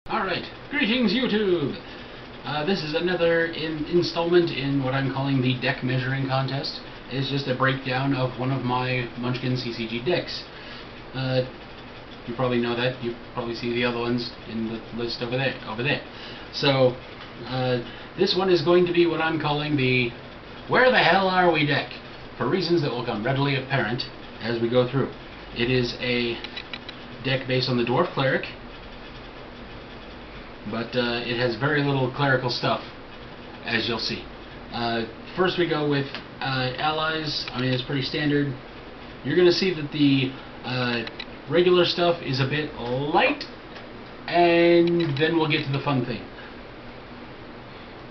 Alright, greetings YouTube! This is another installment in what I'm calling the deck measuring contest. It's just a breakdown of one of my Munchkin CCG decks. You probably know that. You probably see the other ones in the list over there. So, this one is going to be what I'm calling the Where the Hell Are We deck, for reasons that will become readily apparent as we go through. It is a deck based on the Dwarf Cleric, but it has very little clerical stuff, as you'll see. First we go with allies. I mean, it's pretty standard. You're going to see that the regular stuff is a bit light, and then we'll get to the fun thing.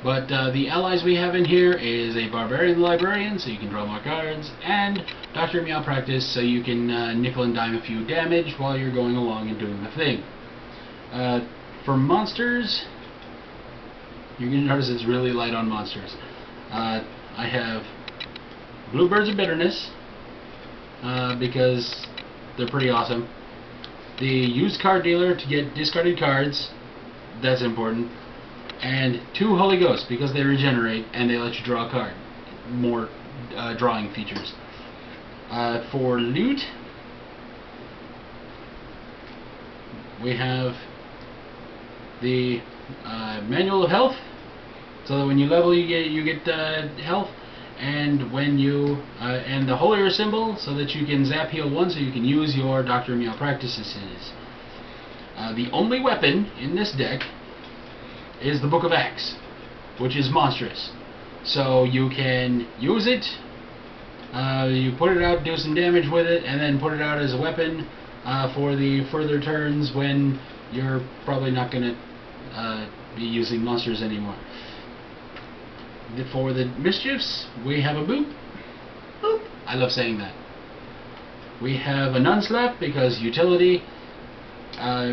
But the allies we have in here is a Barbarian Librarian, so you can draw more cards, and Dr. Meow Practice, so you can nickel and dime a few damage while you're going along and doing the thing. For monsters, you're going to notice it's really light on monsters. I have Bluebirds of Bitterness, because they're pretty awesome. The used card dealer to get discarded cards, that's important. And 2 Holy Ghosts, because they regenerate and they let you draw a card. More drawing features. For loot, we have the Manual of Health, so that when you level you get health, and when you and the Holier symbol, so that you can zap heal 1, so you can use your Dr. Meow Practices. The only weapon in this deck is the Book of Axe, which is monstrous. So you can use it, you put it out, do some damage with it, and then put it out as a weapon for the further turns when you're probably not going to be using monsters anymore. For the mischiefs, we have a boop. Boop. I love saying that. We have a Nunslap because utility.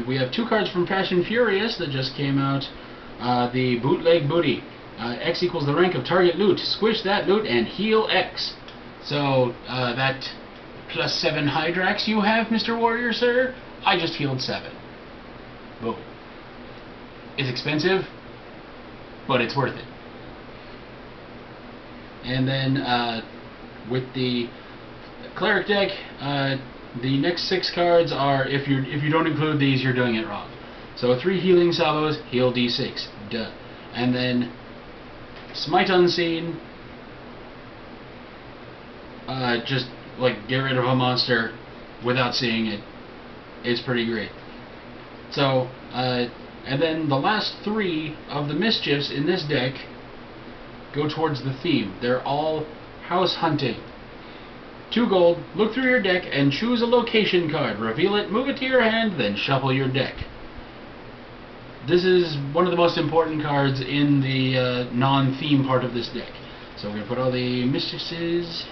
We have 2 cards from Fashion Furious that just came out. The Bootleg Booty. X equals the rank of target loot. Squish that loot and heal X. So, that +7 Hydrax you have, Mr. Warrior, sir, I just healed 7. Boom. It's expensive, but it's worth it. And then, with the Cleric deck, the next 6 cards are, if you don't include these, you're doing it wrong. So 3 healing salvos, heal D6, duh. And then Smite Unseen, just like get rid of a monster without seeing it. It's pretty great. So, and then the last 3 of the mischiefs in this deck go towards the theme. They're all house hunting. 2 gold, look through your deck and choose a location card. Reveal it, move it to your hand, then shuffle your deck. This is one of the most important cards in the non-theme part of this deck. So we're going to put all the mischiefs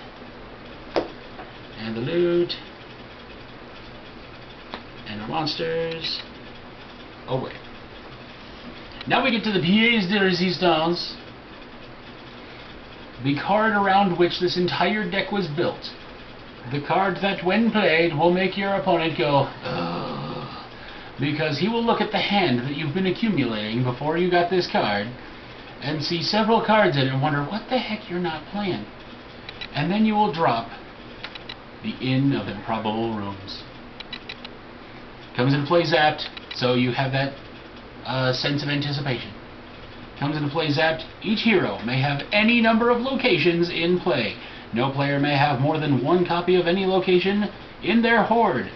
and the loot and our monsters away. Now we get to the pièce de résistance, the card around which this entire deck was built. The card that, when played, will make your opponent go, ugh, because he will look at the hand that you've been accumulating before you got this card and see several cards in it and wonder what the heck you're not playing. And then you will drop the Inn of Improbable Rooms. Comes into play zapped, so you have that sense of anticipation. Comes into play zapped. Each hero may have any number of locations in play. No player may have more than 1 copy of any location in their hoard.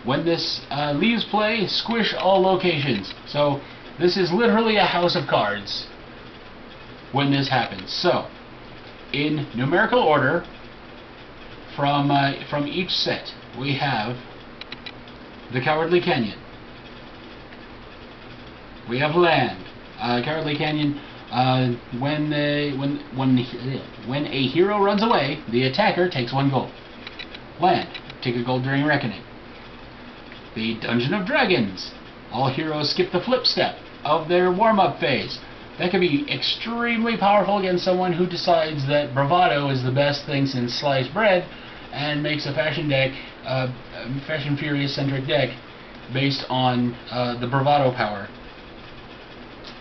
When this leaves play, squish all locations. So this is literally a house of cards when this happens. So, in numerical order, from each set, we have the Cowardly Canyon. We have land. Cowardly Canyon. When a hero runs away, the attacker takes 1 gold. Land. Take a gold during reckoning. The Dungeon of Dragons. All heroes skip the flip step of their warm-up phase. That can be extremely powerful against someone who decides that bravado is the best thing since sliced bread and makes a Fashion Furious centric deck based on the bravado power.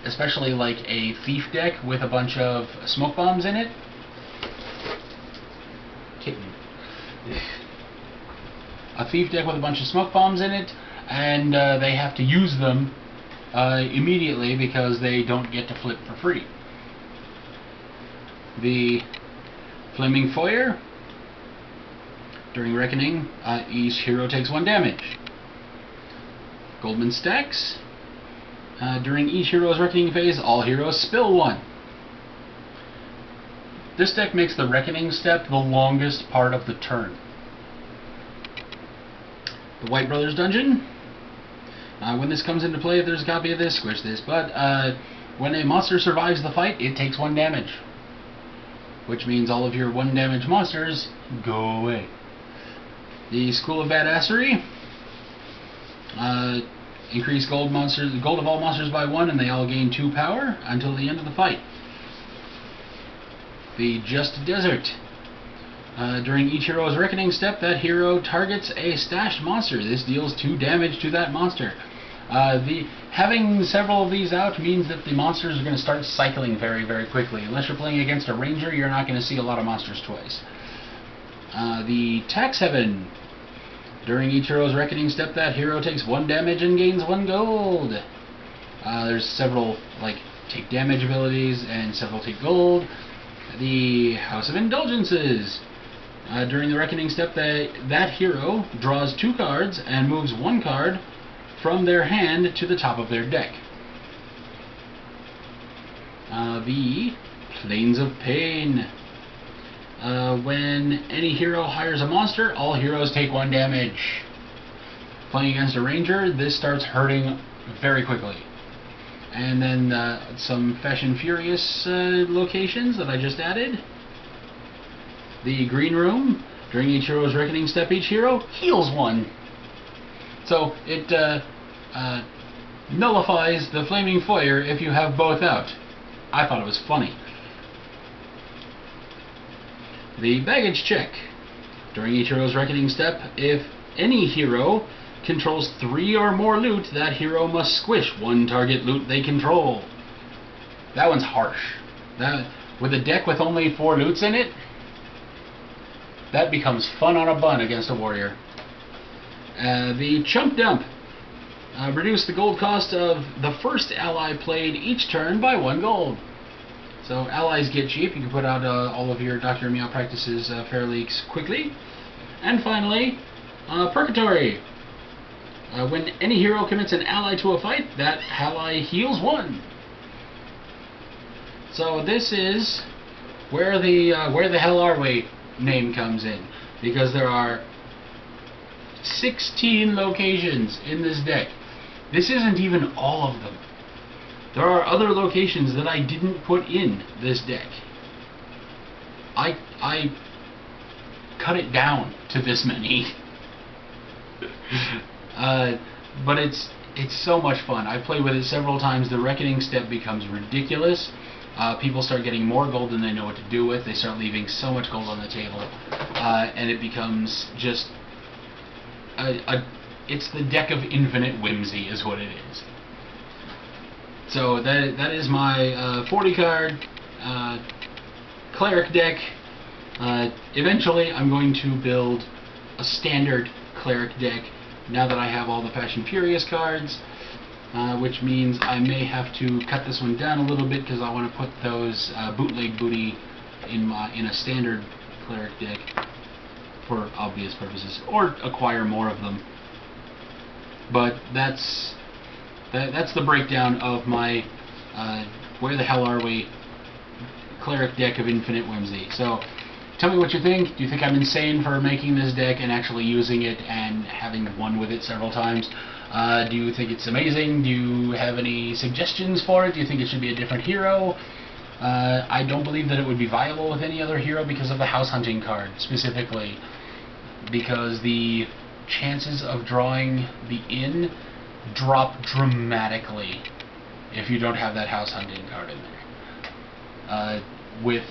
especially like a thief deck with a bunch of smoke bombs in it. Kitten. A thief deck with a bunch of smoke bombs in it, and they have to use them immediately because they don't get to flip for free. The Flaming Foyer. During Reckoning, each hero takes 1 damage. Goldman Stacks. During each hero's Reckoning phase, all heroes spill 1. This deck makes the Reckoning step the longest part of the turn. The White Brothers Dungeon. When this comes into play, if there's a copy of this, squish this. But when a monster survives the fight, it takes 1 damage. Which means all of your 1 damage monsters go away. The School of Badassery. Increase gold of all monsters by 1, and they all gain 2 power until the end of the fight. The Just Desert. During each hero's Reckoning step, that hero targets a stashed monster. This deals 2 damage to that monster. Having several of these out means that the monsters are going to start cycling very, very quickly. Unless you're playing against a ranger, you're not going to see a lot of monsters twice. The Tax Heaven. During each hero's Reckoning step, that hero takes 1 damage and gains 1 gold. There's several take damage abilities and several take gold. The House of Indulgences. During the Reckoning step, that hero draws 2 cards and moves 1 card from their hand to the top of their deck. The Plains of Pain. When any hero hires a monster, all heroes take 1 damage. Playing against a ranger, this starts hurting very quickly. And then some Fashion Furious locations that I just added. The Green Room. During each hero's Reckoning step, each hero heals 1. So it nullifies the Flaming Foyer if you have both out. I thought it was funny. The Baggage Check. During each hero's Reckoning step, if any hero controls 3 or more loot, that hero must squish 1 target loot they control. That one's harsh. With a deck with only 4 loots in it, that becomes fun on a bun against a warrior. The Chump Dump. Reduce the gold cost of the first ally played each turn by 1 gold. So allies get cheap. You can put out all of your Dr. Meow practices fairly quickly. And finally, Purgatory. When any hero commits an ally to a fight, that ally heals 1. So this is where the hell are we name comes in, because there are 16 locations in this deck. This isn't even all of them. There are other locations that I didn't put in this deck. I cut it down to this many. But it's so much fun. I've played with it several times. The Reckoning step becomes ridiculous. People start getting more gold than they know what to do with. They start leaving so much gold on the table. And it becomes just it's the deck of infinite whimsy is what it is. So that is my 40 card cleric deck. Eventually I'm going to build a standard cleric deck now that I have all the Fashion Furious cards, which means I may have to cut this one down a little bit because I want to put those bootleg booty in a standard cleric deck for obvious purposes, or acquire more of them. But that's the breakdown of my where the hell are we cleric deck of infinite whimsy. So tell me what you think. Do you think I'm insane for making this deck and actually using it and having won with it several times? Do you think it's amazing? Do you have any suggestions for it? Do you think it should be a different hero? I don't believe that it would be viable with any other hero because of the house hunting card specifically, because the chances of drawing the inn drop dramatically if you don't have that house hunting card in there. With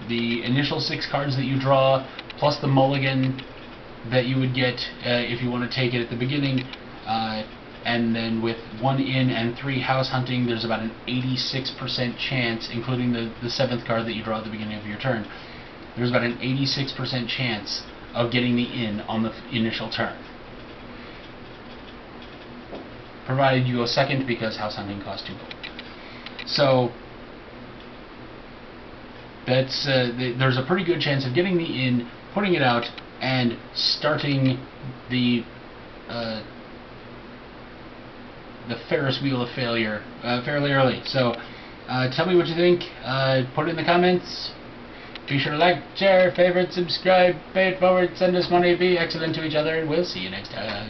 the initial 6 cards that you draw, plus the mulligan that you would get if you want to take it at the beginning, and then with 1 inn and 3 house hunting, there's about an 86% chance, including the 7th card that you draw at the beginning of your turn, there's about an 86% chance of getting the inn on the initial turn. Provided you go second, because house hunting costs 2 gold. So that's there's a pretty good chance of getting the inn, putting it out, and starting the Ferris wheel of failure fairly early. So tell me what you think. Put it in the comments. Be sure to like, share, favorite, subscribe, pay it forward, send us money, be excellent to each other, and we'll see you next time.